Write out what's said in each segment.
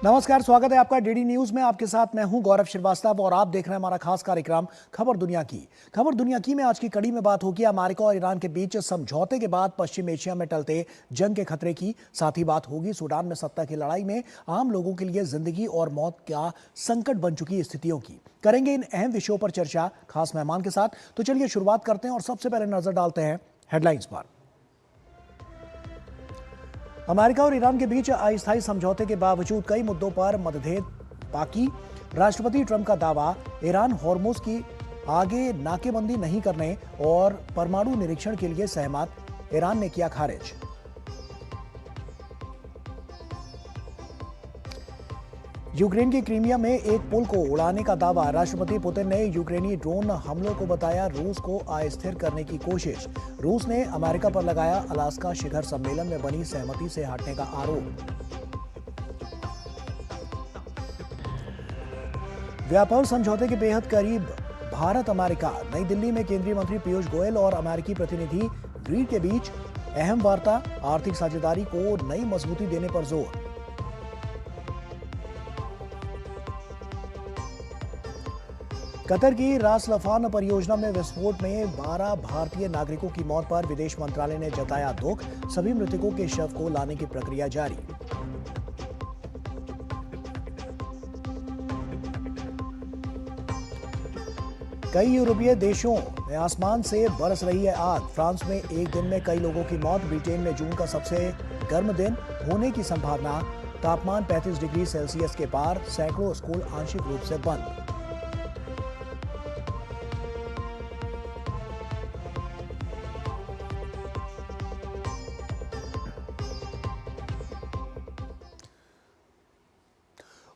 नमस्कार, स्वागत है आपका डीडी न्यूज में। आपके साथ मैं हूं गौरव श्रीवास्तव और आप देख रहे हैं हमारा खास कार्यक्रम खबर दुनिया की। खबर दुनिया की में आज की कड़ी में बात होगी अमेरिका और ईरान के बीच समझौते के बाद पश्चिम एशिया में टलते जंग के खतरे की। साथ ही बात होगी सूडान में सत्ता की लड़ाई में आम लोगों के लिए जिंदगी और मौत का संकट बन चुकी स्थितियों की। करेंगे इन अहम विषयों पर चर्चा खास मेहमान के साथ। तो चलिए शुरुआत करते हैं और सबसे पहले नजर डालते हैं हेडलाइंस पर। अमेरिका और ईरान के बीच अस्थायी समझौते के बावजूद कई मुद्दों पर मतभेद बाकी। राष्ट्रपति ट्रंप का दावा, ईरान हॉर्मुज की आगे नाकेबंदी नहीं करने और परमाणु निरीक्षण के लिए सहमत, ईरान ने किया खारिज। यूक्रेन की क्रीमिया में एक पुल को उड़ाने का दावा, राष्ट्रपति पुतिन ने यूक्रेनी ड्रोन हमलों को बताया रूस को अस्थिर करने की कोशिश। रूस ने अमेरिका पर लगाया अलास्का शिखर सम्मेलन में बनी सहमति से हटने का आरोप। व्यापार समझौते के बेहद करीब भारत अमेरिका, नई दिल्ली में केंद्रीय मंत्री पीयूष गोयल और अमेरिकी प्रतिनिधि रीड के बीच अहम वार्ता, आर्थिक साझेदारी को नई मजबूती देने पर जोर। कतर की रास लफान परियोजना में विस्फोट में 12 भारतीय नागरिकों की मौत पर विदेश मंत्रालय ने जताया दुख, सभी मृतकों के शव को लाने की प्रक्रिया जारी। कई यूरोपीय देशों में आसमान से बरस रही है आग, फ्रांस में एक दिन में कई लोगों की मौत, ब्रिटेन में जून का सबसे गर्म दिन होने की संभावना, तापमान 35 डिग्री सेल्सियस के पार, सैकड़ों स्कूल आंशिक रूप से बंद।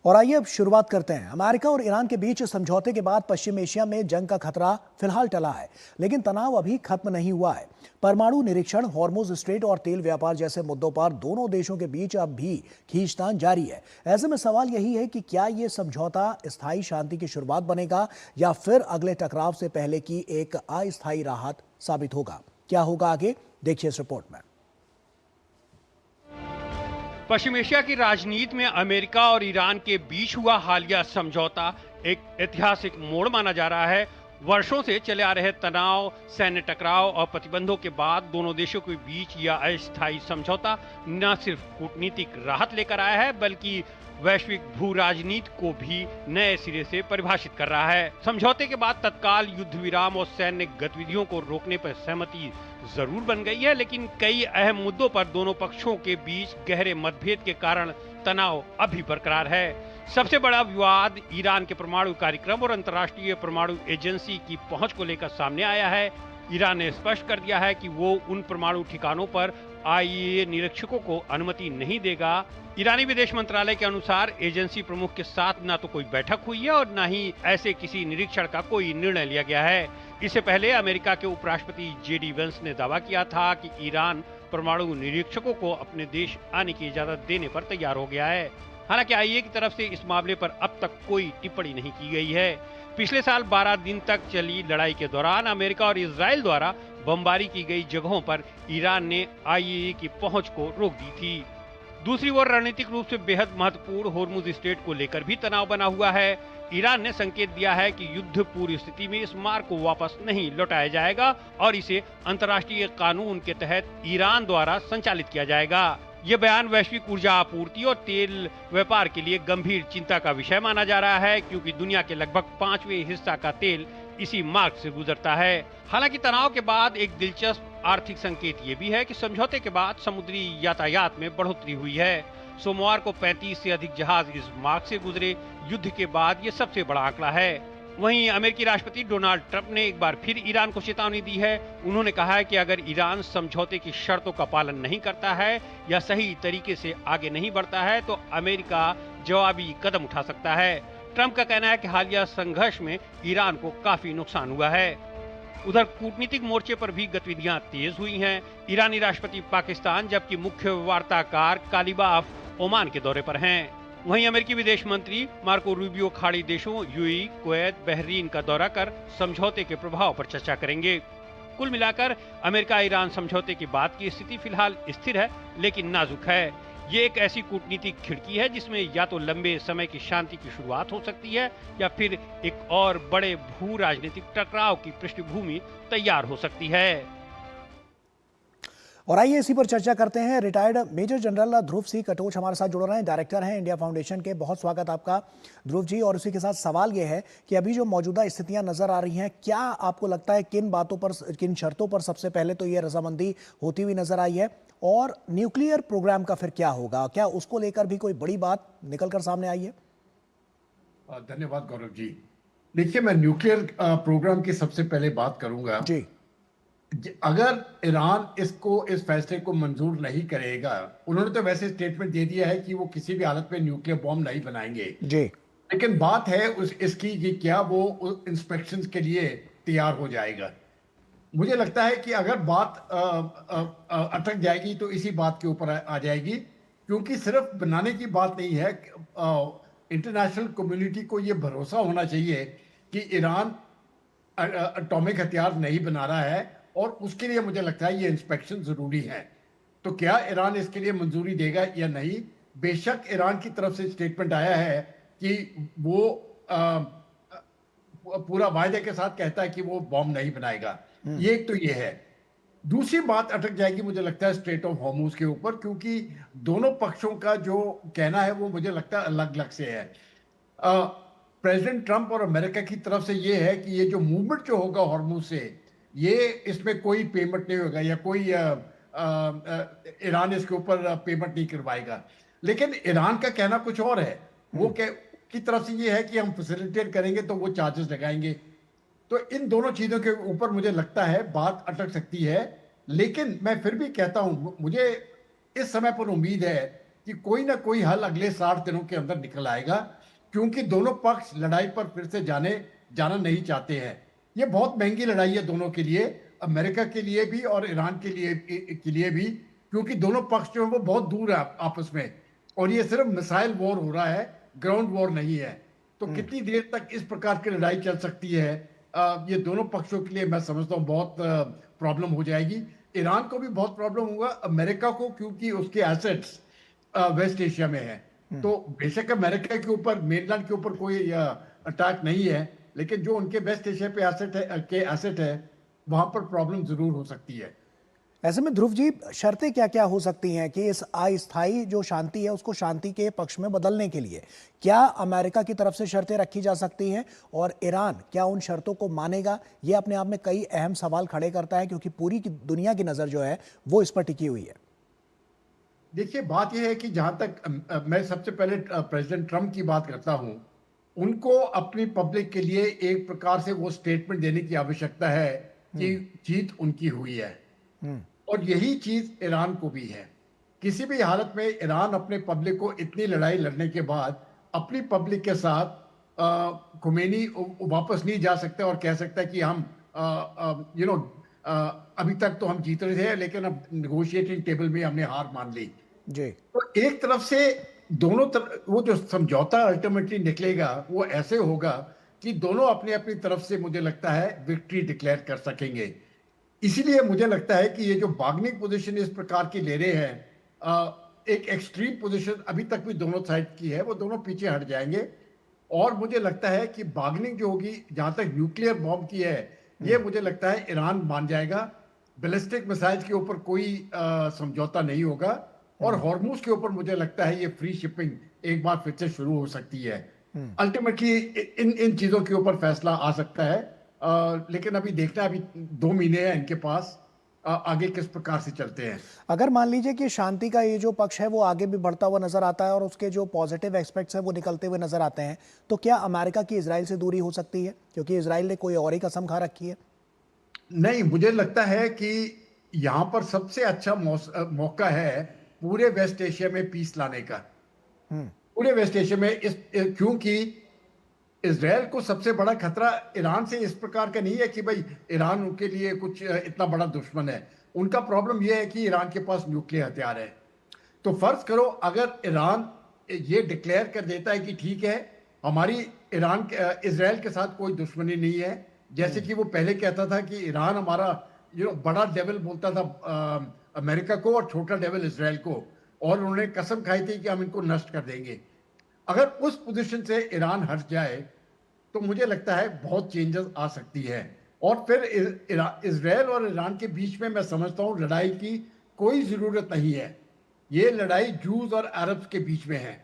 और आइए अब शुरुआत करते हैं। अमेरिका और ईरान के बीच समझौते के बाद पश्चिम एशिया में जंग का खतरा फिलहाल टला है, लेकिन तनाव अभी खत्म नहीं हुआ है। परमाणु निरीक्षण, हॉर्मुज स्ट्रेट और तेल व्यापार जैसे मुद्दों पर दोनों देशों के बीच अब भी खींचतान जारी है। ऐसे में सवाल यही है कि क्या ये समझौता स्थायी शांति की शुरुआत बनेगा या फिर अगले टकराव से पहले की एक अस्थायी राहत साबित होगा। क्या होगा आगे, देखिए इस रिपोर्ट में। पश्चिम एशिया की राजनीति में अमेरिका और ईरान के बीच हुआ हालिया समझौता एक ऐतिहासिक मोड़ माना जा रहा है। वर्षों से चले आ रहे तनाव, सैन्य टकराव और प्रतिबंधों के बाद दोनों देशों के बीच यह अस्थायी समझौता न सिर्फ कूटनीतिक राहत लेकर आया है, बल्कि वैश्विक भू राजनीति को भी नए सिरे से परिभाषित कर रहा है। समझौते के बाद तत्काल युद्ध विराम और सैन्य गतिविधियों को रोकने पर सहमति जरूर बन गई है, लेकिन कई अहम मुद्दों पर दोनों पक्षों के बीच गहरे मतभेद के कारण तनाव अभी बरकरार है। सबसे बड़ा विवाद ईरान के परमाणु कार्यक्रम और अंतर्राष्ट्रीय परमाणु एजेंसी की पहुंच को लेकर सामने आया है। ईरान ने स्पष्ट कर दिया है कि वो उन परमाणु ठिकानों पर आईएईए निरीक्षकों को अनुमति नहीं देगा। ईरानी विदेश मंत्रालय के अनुसार एजेंसी प्रमुख के साथ ना तो कोई बैठक हुई है और ना ही ऐसे किसी निरीक्षण का कोई निर्णय लिया गया है। इससे पहले अमेरिका के उपराष्ट्रपति जेडी वेंस ने दावा किया था कि ईरान परमाणु निरीक्षकों को अपने देश आने की इजाजत देने पर तैयार हो गया है। हालांकि आईएईए की तरफ से इस मामले पर अब तक कोई टिप्पणी नहीं की गई है। पिछले साल 12 दिन तक चली लड़ाई के दौरान अमेरिका और इजराइल द्वारा बमबारी की गई जगहों पर ईरान ने आईएईए की पहुंच को रोक दी थी। दूसरी ओर रणनीतिक रूप से बेहद महत्वपूर्ण हॉर्मुज स्ट्रेट को लेकर भी तनाव बना हुआ है। ईरान ने संकेत दिया है कि युद्ध पूर्व स्थिति में इस मार्ग को वापस नहीं लौटाया जाएगा और इसे अंतर्राष्ट्रीय कानून के तहत ईरान द्वारा संचालित किया जाएगा। ये बयान वैश्विक ऊर्जा आपूर्ति और तेल व्यापार के लिए गंभीर चिंता का विषय माना जा रहा है, क्योंकि दुनिया के लगभग 5वें हिस्सा का तेल इसी मार्ग से गुजरता है। हालांकि तनाव के बाद एक दिलचस्प आर्थिक संकेत ये भी है कि समझौते के बाद समुद्री यातायात में बढ़ोतरी हुई है। सोमवार को 35 से अधिक जहाज इस मार्ग से गुजरे, युद्ध के बाद ये सबसे बड़ा आंकड़ा है। वहीं अमेरिकी राष्ट्रपति डोनाल्ड ट्रंप ने एक बार फिर ईरान को चेतावनी दी है। उन्होंने कहा है कि अगर ईरान समझौते की शर्तों का पालन नहीं करता है या सही तरीके से आगे नहीं बढ़ता है तो अमेरिका जवाबी कदम उठा सकता है। ट्रंप का कहना है कि हालिया संघर्ष में ईरान को काफी नुकसान हुआ है। उधर कूटनीतिक मोर्चे पर भी गतिविधियां तेज हुई हैं। ईरानी राष्ट्रपति पाकिस्तान, जबकि मुख्य वार्ताकार कालिबाफ ओमान के दौरे पर हैं। वहीं अमेरिकी विदेश मंत्री मार्को रूबियो खाड़ी देशों यूएई, कुवैत, बहरीन का दौरा कर समझौते के प्रभाव पर चर्चा करेंगे। कुल मिलाकर अमेरिका ईरान समझौते के बाद की स्थिति फिलहाल स्थिर है, लेकिन नाजुक है। ये एक ऐसी कूटनीतिक खिड़की है जिसमें या तो लंबे समय की शांति की शुरुआत हो सकती है या फिर एक और बड़े भू राजनीतिक टकराव की पृष्ठभूमि तैयार हो सकती है। और आइए इसी पर चर्चा करते हैं। रिटायर्ड मेजर जनरल ध्रुव सी कटोच हमारे साथ जुड़ रहे हैं, डायरेक्टर हैं इंडिया फाउंडेशन के। बहुत स्वागत आपका ध्रुव जी। और उसी के साथ सवाल ये है कि अभी जो मौजूदा स्थितियां नजर आ रही हैं, क्या आपको लगता है किन बातों पर, किन शर्तों पर सबसे पहले तो ये रजामंदी होती हुई नजर आई है, और न्यूक्लियर प्रोग्राम का फिर क्या होगा? क्या उसको लेकर भी कोई बड़ी बात निकलकर सामने आई है? धन्यवाद गौरव जी। देखिए, मैं न्यूक्लियर प्रोग्राम की सबसे पहले बात करूंगा। जी अगर ईरान इस फैसले को मंजूर नहीं करेगा, उन्होंने तो वैसे स्टेटमेंट दे दिया है कि वो किसी भी हालत में न्यूक्लियर बॉम्ब नहीं बनाएंगे, जी लेकिन बात है इसकी कि क्या वो इंस्पेक्शन के लिए तैयार हो जाएगा। मुझे लगता है कि अगर बात अटक जाएगी तो इसी बात के ऊपर आ जाएगी, क्योंकि सिर्फ बनाने की बात नहीं है। इंटरनेशनल कम्युनिटी को ये भरोसा होना चाहिए कि ईरान एटॉमिक हथियार नहीं बना रहा है, और उसके लिए मुझे लगता है ये इंस्पेक्शन जरूरी है। तो क्या ईरान इसके लिए मंजूरी देगा या नहीं? बेशक ईरान की तरफ से स्टेटमेंट आया है कि वो पूरा वायदे के साथ कहता है कि वो बॉम्ब नहीं बनाएगा। ये एक तो ये है। दूसरी बात अटक जाएगी मुझे लगता है स्ट्रेट ऑफ हॉर्मुज के ऊपर, क्योंकि दोनों पक्षों का जो कहना है वो मुझे लगता है अलग अलग से है। प्रेसिडेंट ट्रंप और अमेरिका की तरफ से ये है कि ये जो मूवमेंट जो होगा हॉर्मुज से, ये इसमें कोई पेमेंट नहीं होगा या कोई ईरान इसके ऊपर पेमेंट नहीं करवाएगा। लेकिन ईरान का कहना कुछ और है। वो की तरफ से ये है कि हम फैसिलिटेट करेंगे तो वो चार्जेस लगाएंगे। तो इन दोनों चीजों के ऊपर मुझे लगता है बात अटक सकती है। लेकिन मैं फिर भी कहता हूं, मुझे इस समय पर उम्मीद है कि कोई ना कोई हल अगले 60 दिनों के अंदर निकल आएगा, क्योंकि दोनों पक्ष लड़ाई पर फिर से जाना नहीं चाहते हैं। ये बहुत महंगी लड़ाई है दोनों के लिए, अमेरिका के लिए भी और ईरान के लिए भी, क्योंकि दोनों पक्ष जो है वो बहुत दूर है आपस में, और ये सिर्फ मिसाइल वॉर हो रहा है, ग्राउंड वॉर नहीं है। तो कितनी देर तक इस प्रकार की लड़ाई चल सकती है? ये दोनों पक्षों के लिए मैं समझता हूँ बहुत प्रॉब्लम हो जाएगी। ईरान को भी बहुत प्रॉब्लम होगा, अमेरिका को, क्योंकि उसके एसेट्स वेस्ट एशिया में है। तो बेशक अमेरिका के ऊपर, मेनलैंड के ऊपर कोई अटैक नहीं है, लेकिन जो उनके वेस्ट एशिया पे एसेट है वहां पर प्रॉब्लम जरूर हो सकती है। ऐसे में ध्रुव जी, शर्तें क्या क्या हो सकती हैं कि इस अस्थायी जो शांति है उसको शांति के पक्ष में बदलने के लिए? क्या अमेरिका की तरफ से शर्तें रखी जा सकती हैं, और ईरान क्या उन शर्तों को मानेगा? ये अपने आप में कई अहम सवाल खड़े करता है, क्योंकि पूरी की दुनिया की नजर जो है वो इस पर टिकी हुई है। देखिए, बात यह है कि जहां तक मैं सबसे पहले प्रेसिडेंट ट्रंप की बात करता हूं, उनको अपनी पब्लिक के लिए एक प्रकार से वो स्टेटमेंट देने की आवश्यकता है कि जीत उनकी हुई है। और यही चीज ईरान को भी है। किसी भी हालत में ईरान अपने पब्लिक को इतनी लड़ाई लड़ने के बाद अपनी पब्लिक के साथ खुमैनी वापस नहीं जा सकता और कह सकता है कि हम अभी तक तो हम जीत रहे थे, लेकिन अब नेगोशिएटिंग टेबल में हमने हार मान ली। जी तो एक तरफ से दोनों तरफ वो जो समझौता अल्टीमेटली निकलेगा वो ऐसे होगा कि दोनों अपनी अपनी तरफ से मुझे लगता है विक्ट्री डिक्लेयर कर सकेंगे। इसीलिए मुझे लगता है कि ये जो बार्गेनिंग पोजीशन इस प्रकार की ले रहे हैं, एक एक्सट्रीम पोजीशन अभी तक भी दोनों साइड की है, वो दोनों पीछे हट जाएंगे। और मुझे लगता है कि बार्गेनिंग जो होगी, जहां तक न्यूक्लियर बॉम्ब की है, ये मुझे लगता है ईरान मान जाएगा। बैलिस्टिक मिसाइल्स के ऊपर कोई समझौता नहीं होगा, और हॉर्मुज के ऊपर मुझे लगता है ये फ्री शिपिंग एक बार फिर से शुरू हो सकती है। अल्टीमेटली इन चीजों के ऊपर फैसला आ सकता है। लेकिन अभी देखना, अभी 2 महीने हैं इनके पास, आगे किस प्रकार से चलते हैं। अगर मान लीजिए कि शांति का ये जो पक्ष है वो आगे भी बढ़ता हुआ नजर आता है और उसके जो पॉजिटिव एस्पेक्ट्स हैं वो निकलते हुए नजर आते हैं, तो क्या अमेरिका की इजराइल से दूरी हो सकती है, क्योंकि इजराइल ने कोई और ही कसम खा रखी है? नहीं, मुझे लगता है कि यहाँ पर सबसे अच्छा मौका है पूरे वेस्ट एशिया में पीस लाने का। पूरे वेस्ट एशिया में क्योंकि इजराइल को सबसे बड़ा खतरा ईरान से इस प्रकार का नहीं है कि भाई ईरान उनके लिए कुछ इतना बड़ा दुश्मन है। उनका प्रॉब्लम यह है कि ईरान के पास न्यूक्लियर हथियार है। तो फर्ज करो अगर ईरान ये डिक्लेयर कर देता है कि ठीक है, हमारी इजराइल के साथ कोई दुश्मनी नहीं है, जैसे कि वो पहले कहता था कि ईरान हमारा बड़ा डेविल बोलता था अमेरिका को और छोटा डेविल इजराइल को। और उन्होंने कसम खाई थी कि हम इनको नष्ट कर देंगे। अगर उस पोजीशन से ईरान हट जाए तो मुझे लगता है बहुत चेंजेस आ सकती है। और फिर इजराइल और ईरान के बीच में मैं समझता हूँ लड़ाई की कोई जरूरत नहीं है। ये लड़ाई जूस और अरब्स के बीच में है।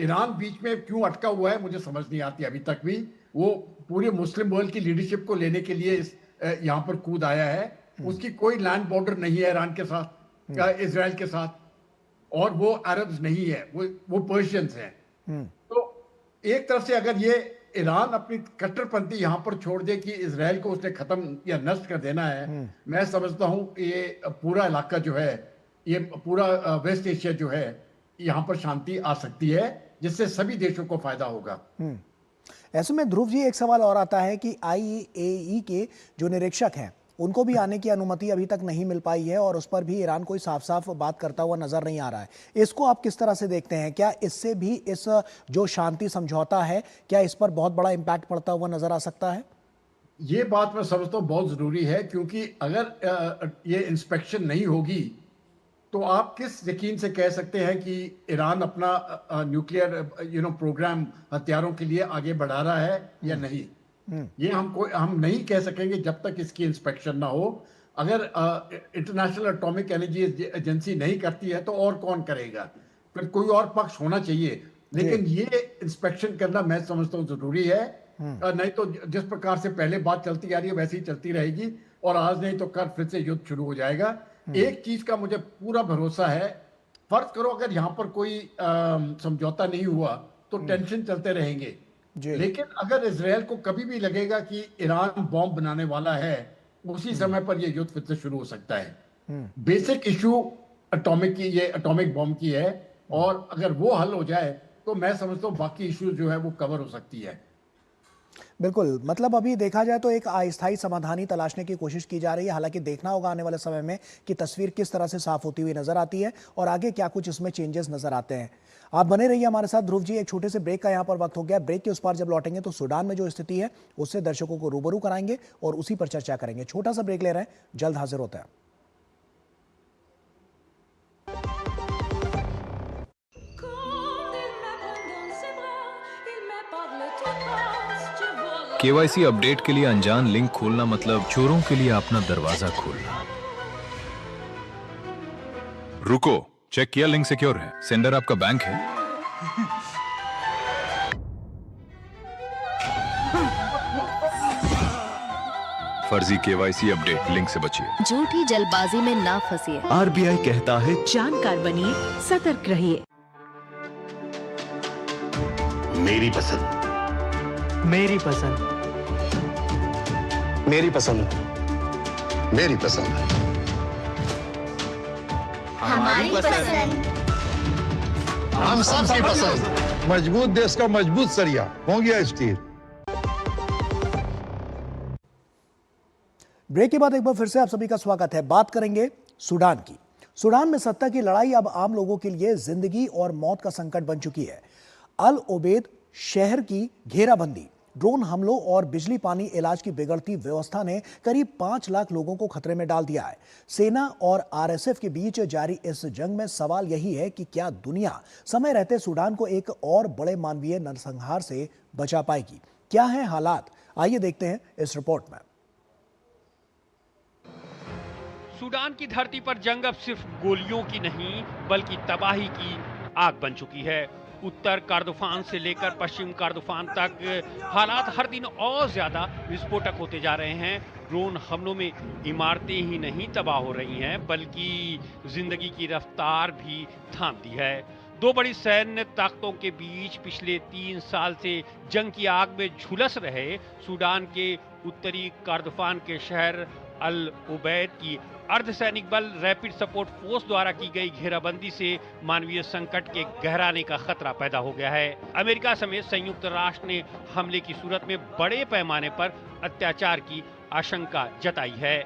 ईरान बीच में क्यों अटका हुआ है मुझे समझ नहीं आती अभी तक भी। वो पूरे मुस्लिम वर्ल्ड की लीडरशिप को लेने के लिए यहाँ पर कूद आया है। उसकी कोई लैंड बॉर्डर नहीं है ईरान के साथ, इजराइल के साथ, और वो अरब्स नहीं है, वो पर्शियंस हैं। तो एक तरफ से अगर ये ईरान अपनी कट्टरपंथी यहां पर छोड़ दे कि इजराइल को उसने खत्म या नष्ट कर देना है, मैं समझता हूं ये पूरा इलाका जो है, ये पूरा वेस्ट एशिया जो है, यहां पर शांति आ सकती है जिससे सभी देशों को फायदा होगा। ऐसे में ध्रुव जी, एक सवाल और आता है कि IAEA के जो निरीक्षक हैं उनको भी आने की अनुमति अभी तक नहीं मिल पाई है और उस पर भी ईरान कोई साफ साफ बात करता हुआ नजर नहीं आ रहा है। इसको आप किस तरह से देखते हैं? क्या इससे भी इस जो शांति समझौता है, क्या इस पर बहुत बड़ा इम्पैक्ट पड़ता हुआ नजर आ सकता है? ये बात मैं समझता हूँ बहुत जरूरी है, क्योंकि अगर ये इंस्पेक्शन नहीं होगी तो आप किस यकीन से कह सकते हैं कि ईरान अपना न्यूक्लियर प्रोग्राम हथियारों के लिए आगे बढ़ा रहा है या नहीं। ये हम नहीं कह सकेंगे जब तक इसकी इंस्पेक्शन ना हो। अगर इंटरनेशनल एटॉमिक एनर्जी एजेंसी नहीं करती है तो और कौन करेगा? फिर कोई और पक्ष होना चाहिए। लेकिन ये इंस्पेक्शन करना मैं समझता हूँ जरूरी है। नहीं तो जिस प्रकार से पहले बात चलती आ रही है वैसे ही चलती रहेगी, और आज नहीं तो कल फिर से युद्ध शुरू हो जाएगा। एक चीज का मुझे पूरा भरोसा है, फर्ज करो अगर यहाँ पर कोई समझौता नहीं हुआ तो टेंशन चलते रहेंगे। लेकिन अगर इजराइल को कभी भी लगेगा कि ईरान बॉम्ब बनाने वाला है, उसी समय पर यह युद्ध फिर से शुरू हो सकता है। बेसिक इशू एटॉमिक बॉम्ब की है, और अगर वो हल हो जाए तो मैं समझता हूँ बाकी इश्यूज जो है वो कवर हो सकती है। बिल्कुल, मतलब अभी देखा जाए तो एक अस्थायी समाधान ही तलाशने की कोशिश की जा रही है। हालांकि देखना होगा आने वाले समय में कि तस्वीर किस तरह से साफ होती हुई नजर आती है और आगे क्या कुछ इसमें चेंजेस नजर आते हैं। आप बने रहिए हमारे साथ। ध्रुव जी, एक छोटे से ब्रेक का यहाँ पर वक्त हो गया। ब्रेक के उस पार जब लौटेंगे तो सूडान में जो स्थिति है उससे दर्शकों को रूबरू कराएंगे और उसी पर चर्चा करेंगे। छोटा सा ब्रेक ले रहे हैं, जल्द हाजिर होता है। KYC अपडेट के लिए अनजान लिंक खोलना मतलब चोरों के लिए अपना दरवाजा खोलना। रुको, चेक किया लिंक सिक्योर है? सेंडर आपका बैंक है? फर्जी KYC अपडेट, लिंक से बचिए। झूठी जल्दबाजी में ना फंसिए। RBI कहता है जानकार बनिए, सतर्क रहिए। मेरी पसंद, मेरी पसंद, मेरी पसंद, मेरी पसंद, हमारी पसंद, हम सबकी पसंद। मजबूत देश का मजबूत सरिया हो गया स्टील। ब्रेक के बाद एक बार फिर से आप सभी का स्वागत है। बात करेंगे सूडान की। सूडान में सत्ता की लड़ाई अब आम लोगों के लिए जिंदगी और मौत का संकट बन चुकी है। अल ओबेद शहर की घेराबंदी, ड्रोन हमलों और बिजली पानी इलाज की बिगड़ती व्यवस्था ने करीब 5 लाख लोगों को खतरे में डाल दिया है। सेना और RSF के बीच जारी इस जंग में सवाल यही है कि क्या दुनिया समय रहते सूडान को एक और बड़े मानवीय नरसंहार से बचा पाएगी? क्या है हालात, आइए देखते हैं इस रिपोर्ट में। सूडान की धरती पर जंग अब सिर्फ गोलियों की नहीं बल्कि तबाही की आग बन चुकी है। उत्तर कर्दफान से लेकर पश्चिम कर्दफान तक हालात हर दिन और ज्यादा विस्फोटक होते जा रहे हैं। ड्रोन हमलों में इमारतें ही नहीं तबाह हो रही हैं बल्कि जिंदगी की रफ्तार भी थाम दी है। दो बड़ी सैन्य ताकतों के बीच पिछले 3 साल से जंग की आग में झुलस रहे सूडान के उत्तरी कर्दफान के शहर अल उबैद की अर्धसैनिक बल रैपिड सपोर्ट फोर्स द्वारा की गई घेराबंदी से मानवीय संकट के गहराने का खतरा पैदा हो गया है। अमेरिका समेत संयुक्त राष्ट्र ने हमले की सूरत में बड़े पैमाने पर अत्याचार की आशंका जताई है।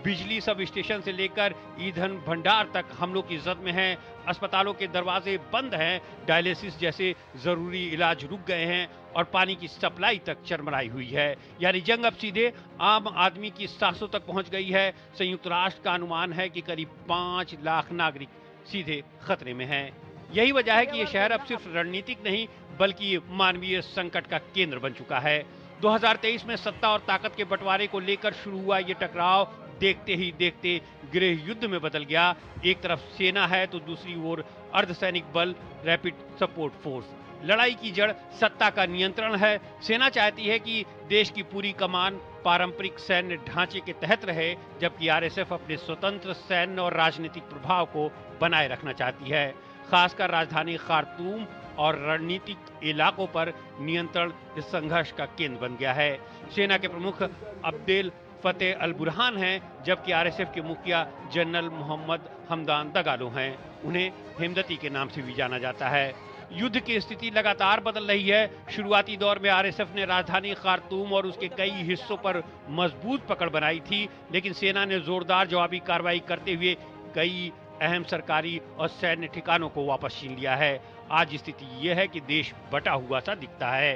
बिजली सब स्टेशन से लेकर ईंधन भंडार तक हमलों की जद में है। अस्पतालों के दरवाजे बंद हैं, डायलिसिस जैसे जरूरी इलाज रुक गए हैं और पानी की सप्लाई तक चरमराई हुई है। यानी जंग अब सीधे आम आदमी की सांसों तक पहुंच गई है। संयुक्त राष्ट्र का अनुमान है कि करीब 5 लाख नागरिक सीधे खतरे में है। यही वजह है कि ये शहर अब सिर्फ रणनीतिक नहीं बल्कि मानवीय संकट का केंद्र बन चुका है। 2023 में सत्ता और ताकत के बंटवारे को लेकर शुरू हुआ ये टकराव देखते ही देखते गृह युद्ध में बदल गया। एक तरफ सेना है तो दूसरी ओर अर्धसैनिक बल, रैपिड सपोर्ट फोर्स। लड़ाई की जड़ सत्ता का नियंत्रण है। सेना चाहती है कि देश की पूरी कमान पारंपरिक सैन्य ढांचे के तहत रहे, जबकि आरएसएफ अपने स्वतंत्र सैन्य और राजनीतिक प्रभाव को बनाए रखना चाहती है। खासकर राजधानी खार्तूम और रणनीतिक इलाकों पर नियंत्रण इस संघर्ष का केंद्र बन गया है। सेना के प्रमुख अब्देल फतेह अल बुरहान हैं, जबकि आरएसएफ के मुखिया जनरल मोहम्मद हमदान दगालो हैं। उन्हें हिमदती के नाम से भी जाना जाता है। युद्ध की स्थिति लगातार बदल रही है। शुरुआती दौर में आरएसएफ ने राजधानी खार्तूम और उसके कई हिस्सों पर मजबूत पकड़ बनाई थी, लेकिन सेना ने जोरदार जवाबी कार्रवाई करते हुए कई अहम सरकारी और सैन्य ठिकानों को वापस छीन लिया है। आज स्थिति यह है कि देश बटा हुआ सा दिखता है।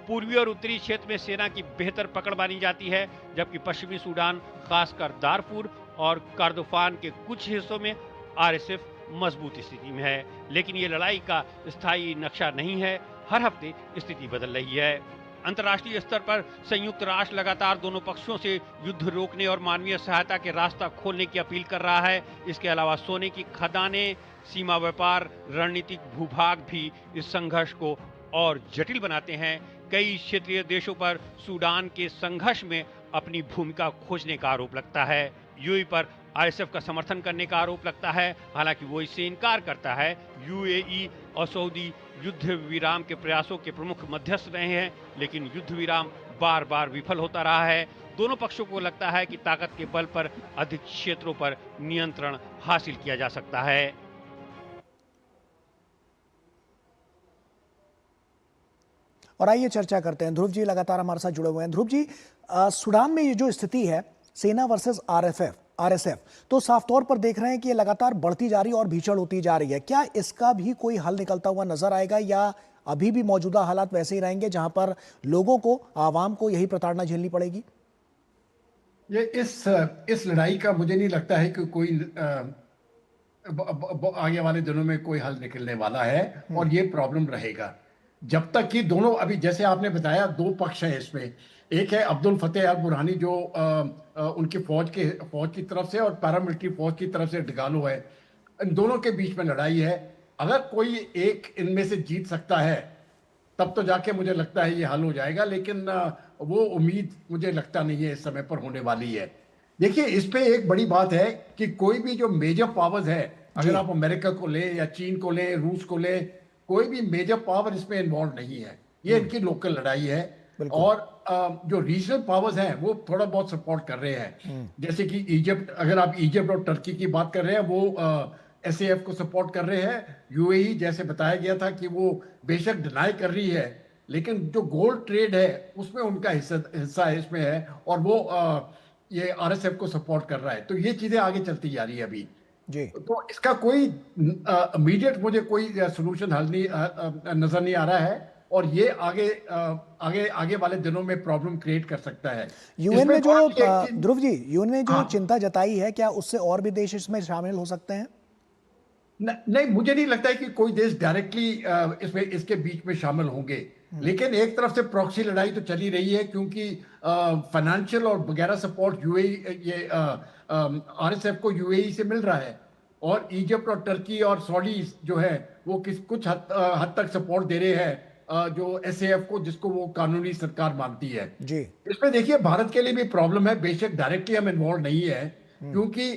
पूर्वी और उत्तरी क्षेत्र में सेना की बेहतर पकड़ मानी जाती है, जबकि पश्चिमी सूडान, खासकर दारफूर और कर्दोफान के कुछ हिस्सों में आरएसएफ मजबूत स्थिति में है। लेकिन ये लड़ाई का स्थायी नक्शा नहीं है। हर हफ्ते स्थिति बदल रही है। अंतर्राष्ट्रीय स्तर पर संयुक्त राष्ट्र लगातार दोनों पक्षों से युद्ध रोकने और मानवीय सहायता के रास्ता खोलने की अपील कर रहा है। इसके अलावा सोने की खदानें, सीमा व्यापार, रणनीतिक भूभाग भी इस संघर्ष को और जटिल बनाते हैं। कई क्षेत्रीय देशों पर सूडान के संघर्ष में अपनी भूमिका खोजने का आरोप लगता है। यूएई पर आरएसएफ का समर्थन करने का आरोप लगता है, हालांकि वो इससे इनकार करता है। यूएई और सऊदी युद्ध विराम के प्रयासों के प्रमुख मध्यस्थ रहे हैं, लेकिन युद्ध विराम बार बार विफल होता रहा है। दोनों पक्षों को लगता है कि ताकत के बल पर अधिक क्षेत्रों पर नियंत्रण हासिल किया जा सकता है। और आइए चर्चा करते हैं। ध्रुव जी लगातार हमारे साथ जुड़े हुए हैं। ध्रुव जी, सूडान में ये जो स्थिति है सेना वर्सेस आरएसएफ, तो साफ तौर पर देख रहे हैं कि ये लगातार बढ़ती जा रही है और भीषण होती जा रही है। क्या इसका भी कोई हल निकलता हुआ नजर आएगा या अभी भी मौजूदा हालात वैसे ही रहेंगे जहां पर लोगों को, आवाम को यही प्रताड़ना झेलनी पड़ेगी? ये इस लड़ाई का मुझे नहीं लगता है कि कोई आगे वाले दिनों में कोई हल निकलने वाला है, और ये प्रॉब्लम रहेगा जब तक कि दोनों, अभी जैसे आपने बताया, दो पक्ष हैं इसमें। एक है अब्दुल फतेह अल बुरहानी जो उनकी फौज की तरफ से और पैरामिलिट्री फौज की तरफ से डगालो है। इन दोनों के बीच में लड़ाई है। अगर कोई एक इनमें से जीत सकता है तब तो जाके मुझे लगता है ये हल हो जाएगा, लेकिन वो उम्मीद मुझे लगता नहीं है इस समय पर होने वाली है। देखिए, इस पे एक बड़ी बात है कि कोई भी जो मेजर पावर्स है, अगर आप अमेरिका को ले या चीन को ले, रूस को ले, कोई भी मेजर पावर इसमें इन्वॉल्व नहीं है। ये इनकी लोकल लड़ाई है। और जो रीजनल पावर्स हैं वो थोड़ा बहुत सपोर्ट कर रहे हैं। जैसे कि इजिप्ट, अगर आप इजिप्ट और टर्की की बात कर रहे हैं, वो एसएएफ को सपोर्ट कर रहे हैं। यूएई, जैसे बताया गया था कि वो बेशक डिनाई कर रही है, लेकिन जो गोल्ड ट्रेड है उसमें उनका हिस्सा इसमें है, और वो ये आरएसएफ को सपोर्ट कर रहा है। तो ये चीजें आगे चलती जा रही है अभी जी। तो इसका कोई इमीडिएट मुझे कोई सोल्यूशन हल नहीं नजर नहीं आ रहा है, और ये आगे वाले दिनों में प्रॉब्लम क्रिएट कर सकता है। यूएन ने जो ध्रुव जी, यूएन ने जो चिंता जताई है, क्या उससे और भी देश इसमें शामिल हो सकते हैं? नहीं, मुझे नहीं लगता है कि कोई देश डायरेक्टली इसके बीच में शामिल होंगे। लेकिन एक तरफ से प्रॉक्सी लड़ाई तो चली रही है, क्योंकि फाइनेंशियल और वगैरह सपोर्ट आरएसएफ को यूएई से मिल रहा है, और इजिप्ट और टर्की और सऊदी जो है वो कुछ हद तक सपोर्ट दे रहे हैं जो एसएएफ को, जिसको वो कानूनी सरकार मानती है जी। इसमें देखिए, भारत के लिए भी प्रॉब्लम है। बेशक डायरेक्टली हम इन्वॉल्व नहीं है, क्योंकि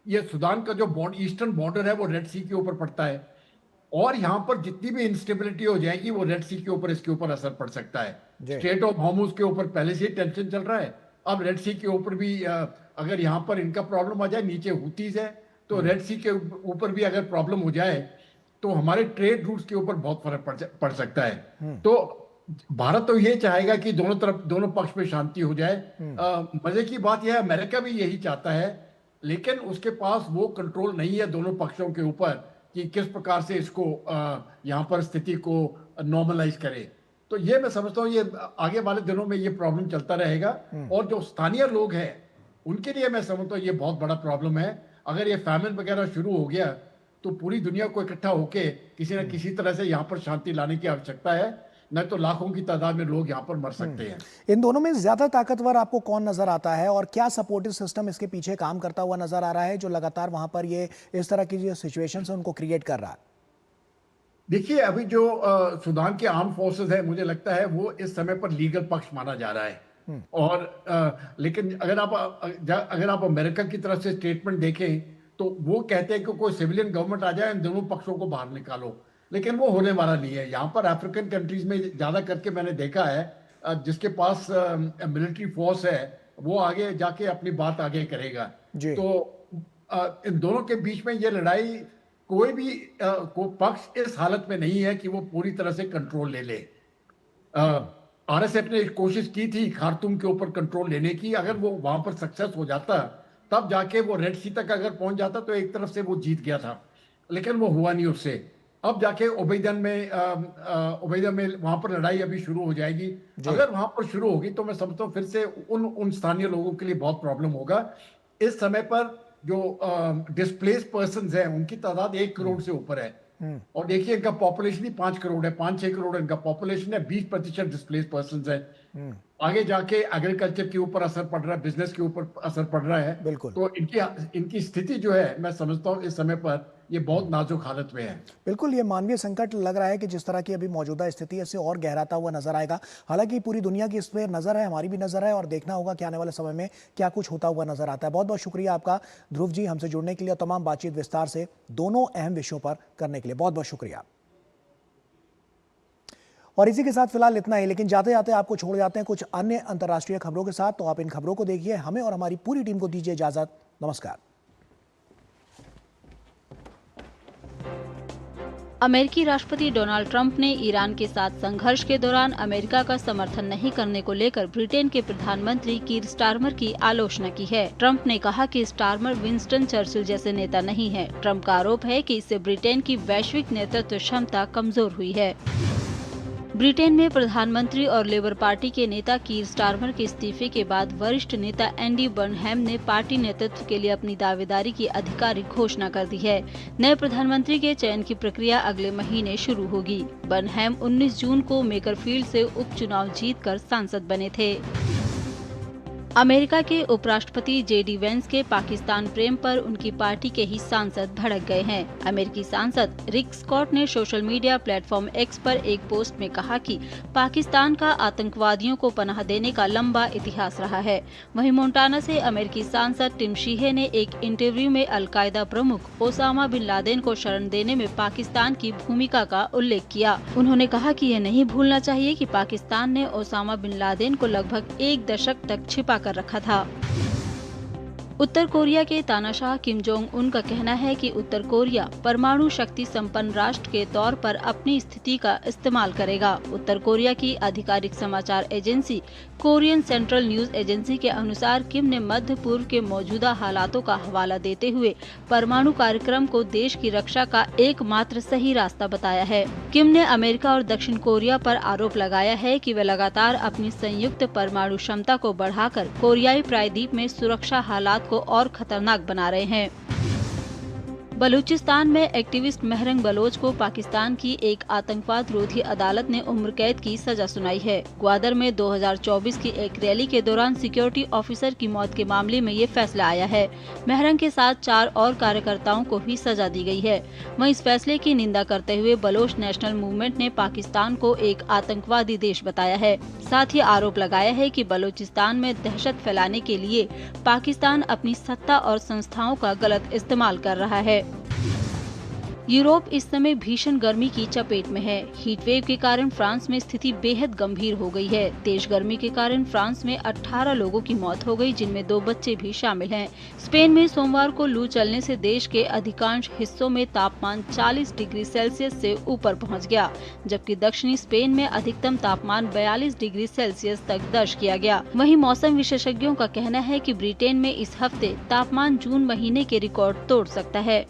ये सूडान का जो ईस्टर्न बॉर्डर है वो रेड सी के ऊपर पड़ता है, और यहाँ पर जितनी भी इंस्टेबिलिटी हो जाएगी वो रेड सी के ऊपर, इसके ऊपर असर पड़ सकता है। स्ट्रेट ऑफ हॉर्मुज के ऊपर पहले से ही टेंशन चल रहा है, अब रेड सी के ऊपर भी अगर यहाँ पर इनका प्रॉब्लम आ जाए, नीचे हुतीज है, तो रेड सी के ऊपर भी अगर प्रॉब्लम हो जाए तो हमारे ट्रेड रूट्स के ऊपर बहुत फर्क पड़ सकता है। तो भारत तो ये चाहेगा कि दोनों पक्ष में शांति हो जाए। मजे की बात यह है, अमेरिका भी यही चाहता है, लेकिन उसके पास वो कंट्रोल नहीं है दोनों पक्षों के ऊपर कि किस प्रकार से इसको यहाँ पर स्थिति को नॉर्मलाइज करे। तो ये मैं समझता हूँ ये आगे वाले दिनों में ये प्रॉब्लम चलता रहेगा, और जो स्थानीय लोग हैं उनके लिए मैं समझता हूँ ये बहुत बड़ा प्रॉब्लम है। अगर ये फैमिन वगैरह शुरू हो गया तो पूरी दुनिया को इकट्ठा होके किसी न किसी तरह से यहाँ पर शांति लाने की आवश्यकता है, न तो लाखों की तादाद में लोग यहाँ पर मर सकते हैं। इन दोनों में ज्यादा ताकतवर आपको कौन नजर आता है और क्या सपोर्टिव सिस्टम इसके पीछे काम करता हुआ नजर आ रहा है जो लगातार वहां पर ये इस तरह की जो सिचुएशंस है उनको क्रिएट कर रहा है? देखिए, अभी जो सूडान के आर्म फोर्सेस है, मुझे लगता है वो इस समय पर लीगल पक्ष माना जा रहा है। और लेकिन अगर आप अमेरिका की तरफ से स्टेटमेंट देखें तो वो कहते हैं कि कोई सिविलियन गवर्नमेंट आ जाए, इन दोनों पक्षों को बाहर निकालो, लेकिन वो होने वाला नहीं है। यहाँ पर अफ्रीकन कंट्रीज में ज्यादा करके मैंने देखा है जिसके पास मिलिट्री फोर्स है वो आगे जाके अपनी बात आगे करेगा। तो इन दोनों के बीच में ये लड़ाई कोई भी पक्ष इस हालत में नहीं है कि वो पूरी तरह से कंट्रोल ले ले। आरएसएफ ने कोशिश की थी खार्तूम के ऊपर कंट्रोल लेने की, अगर वो वहां पर सक्सेस हो जाता तब जाके वो रेड सी तक अगर पहुंच जाता तो एक तरफ से वो जीत गया था, लेकिन वो हुआ नहीं उससे। अब जाके ओबेइदन में वहां पर लड़ाई अभी शुरू हो जाएगी। अगर वहां पर शुरू होगी तो मैं समझता हूँ फिर से उन स्थानीय लोगों के लिए बहुत प्रॉब्लम होगा। इस समय पर जो डिस्प्लेस पर्सन्स हैं उनकी तादाद 1 करोड़ से ऊपर है, और देखिए इनका पॉपुलेशन ही 5 करोड़ है, 5-6 करोड़ इनका पॉपुलेशन है, 20% डिस्प्लेस पर्सन्स है। आगे जाके एग्रीकल्चर के ऊपर असर पड़ रहा है, बिजनेस के ऊपर असर पड़ रहा है। बिल्कुल। तो इनकी स्थिति जो है मैं समझता हूँ इस समय पर ये बहुत नाजुक हालत में है। बिल्कुल, ये मानवीय संकट लग रहा है कि जिस तरह की अभी मौजूदा स्थिति है इससे और गहराता हुआ नजर आएगा। हालांकि पूरी दुनिया की इस पर नजर है, हमारी भी नजर है, और देखना होगा कि आने वाले समय में क्या कुछ होता हुआ नजर आता है। बहुत बहुत शुक्रिया आपका ध्रुव जी, हमसे जुड़ने के लिए, तमाम बातचीत विस्तार से दोनों अहम विषयों पर करने के लिए बहुत बहुत शुक्रिया। और इसी के साथ फिलहाल इतना ही, लेकिन जाते जाते आपको छोड़ जाते हैं कुछ अन्य अंतर्राष्ट्रीय खबरों के साथ। तो आप इन खबरों को देखिए, हमें और हमारी पूरी टीम को दीजिए इजाजत। नमस्कार। अमेरिकी राष्ट्रपति डोनाल्ड ट्रंप ने ईरान के साथ संघर्ष के दौरान अमेरिका का समर्थन नहीं करने को लेकर ब्रिटेन के प्रधानमंत्री कीर स्टारमर की आलोचना की है। ट्रंप ने कहा कि स्टारमर विंस्टन चर्चिल जैसे नेता नहीं है। ट्रंप का आरोप है कि इससे ब्रिटेन की वैश्विक नेतृत्व क्षमता कमजोर हुई है। ब्रिटेन में प्रधानमंत्री और लेबर पार्टी के नेता कीर स्टारमर के इस्तीफे के बाद वरिष्ठ नेता एंडी बर्नहैम ने पार्टी नेतृत्व के लिए अपनी दावेदारी की आधिकारिक घोषणा कर दी है। नए प्रधानमंत्री के चयन की प्रक्रिया अगले महीने शुरू होगी। बर्नहैम 19 जून को मेकरफील्ड से उपचुनाव जीतकर सांसद बने थे। अमेरिका के उपराष्ट्रपति जेडी वेंस के पाकिस्तान प्रेम पर उनकी पार्टी के ही सांसद भड़क गए हैं। अमेरिकी सांसद रिक स्कॉट ने सोशल मीडिया प्लेटफॉर्म एक्स पर एक पोस्ट में कहा कि पाकिस्तान का आतंकवादियों को पनाह देने का लंबा इतिहास रहा है। वहीं मोंटाना से अमेरिकी सांसद टिम शीहे ने एक इंटरव्यू में अलकायदा प्रमुख ओसामा बिन लादेन को शरण देने में पाकिस्तान की भूमिका का उल्लेख किया। उन्होंने कहा कि यह नहीं भूलना चाहिए कि पाकिस्तान ने ओसामा बिन लादेन को लगभग 1 दशक तक छिपा कर रखा था। उत्तर कोरिया के तानाशाह किम जोंग उन का कहना है कि उत्तर कोरिया परमाणु शक्ति संपन्न राष्ट्र के तौर पर अपनी स्थिति का इस्तेमाल करेगा। उत्तर कोरिया की आधिकारिक समाचार agency Korean central news agency के अनुसार किम ने मध्य पूर्व के मौजूदा हालातों का हवाला देते हुए परमाणु कार्यक्रम को देश की रक्षा का एकमात्र सही रास्ता बताया है। किम ने अमेरिका और दक्षिण कोरिया पर आरोप लगाया है कि वे लगातार अपनी संयुक्त परमाणु क्षमता को बढ़ाकर कोरियाई प्रायद्वीप में सुरक्षा हालात को और खतरनाक बना रहे हैं। बलूचिस्तान में एक्टिविस्ट महरंग बलोच को पाकिस्तान की एक आतंकवाद रोधी अदालत ने उम्र कैद की सजा सुनाई है। ग्वादर में 2024 की एक रैली के दौरान सिक्योरिटी ऑफिसर की मौत के मामले में ये फैसला आया है। महरंग के साथ 4 और कार्यकर्ताओं को भी सजा दी गई है। वहीं इस फैसले की निंदा करते हुए बलोच नेशनल मूवमेंट ने पाकिस्तान को एक आतंकवादी देश बताया है। साथ ही आरोप लगाया है कि बलूचिस्तान में दहशत फैलाने के लिए पाकिस्तान अपनी सत्ता और संस्थाओं का गलत इस्तेमाल कर रहा है। यूरोप इस समय भीषण गर्मी की चपेट में है। हीट वेव के कारण फ्रांस में स्थिति बेहद गंभीर हो गई है। तेज गर्मी के कारण फ्रांस में 18 लोगों की मौत हो गई, जिनमें 2 बच्चे भी शामिल हैं। स्पेन में सोमवार को लू चलने से देश के अधिकांश हिस्सों में तापमान 40 डिग्री सेल्सियस से ऊपर पहुंच गया, जबकि दक्षिणी स्पेन में अधिकतम तापमान 42 डिग्री सेल्सियस तक दर्ज किया गया। वहीं मौसम विशेषज्ञों का कहना है कि ब्रिटेन में इस हफ्ते तापमान जून महीने के रिकॉर्ड तोड़ सकता है।